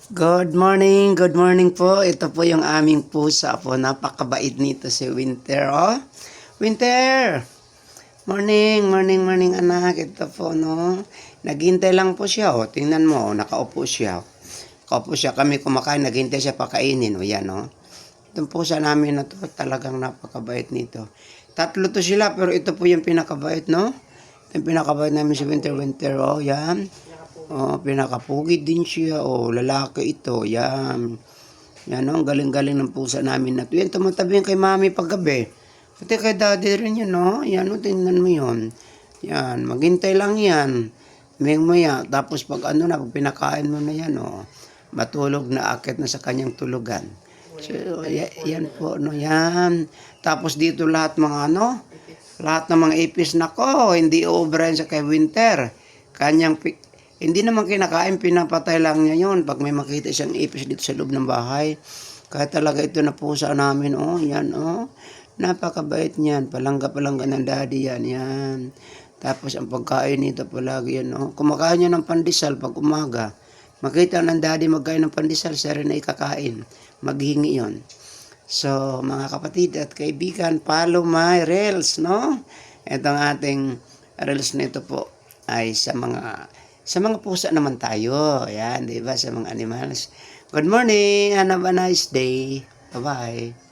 Good morning po. Ito po yung aming pusa po. Napakabait nito si Winter, oh. Winter! Morning anak. Ito po, no. Naghintay lang po siya, oh. Tingnan mo, oh. Nakaupo siya. Nakaupo siya. Kami kumakain, naghintay siya pakainin, oh. Yan, oh. Itong pusa namin na to, talagang napakabait nito. Tatlo to sila, pero ito po yung pinakabait, no. Yung pinakabait namin si Winter, oh. Yan. Oh, pinakapugi din siya. Oh, lalaki ito. Yan. Yan, oh, ang galing-galing ng pusa namin na ito. Yan, tumatabi yan kay mami paggabi. Pati kay daddy rin yun, no? Yan, oh, tingnan mo yun. Yan, maghintay lang yan. Maya. Tapos pag ano na, pag pinakain mo na yan, oh, matulog na, akit na sa kanyang tulugan. So, yan po, no, yan. Tapos dito lahat mga ano, lahat ng mga ipis na ko, hindi over yan sa kay Winter. Kanyang hindi naman kinakain, pinapatay lang niya yun. Pag may makita siyang ipis dito sa loob ng bahay. Kaya talaga ito na pusa namin, oh. Yan, oh. Napakabait niyan. Palangga ng daddy yan. Yan. Tapos ang pagkain nito palagi yan, oh. Kumakain niya ng pandesal pag umaga. Makita ng daddy magkain ng pandesal, siya rin ay kakain. Maghingi yon. So, mga kapatid at kaibigan, follow my reels, no? Itong ating reels nito po ay sa mga pusa naman tayo. Ayan, di ba? Sa mga animals. Good morning and have a nice day. Bye-bye.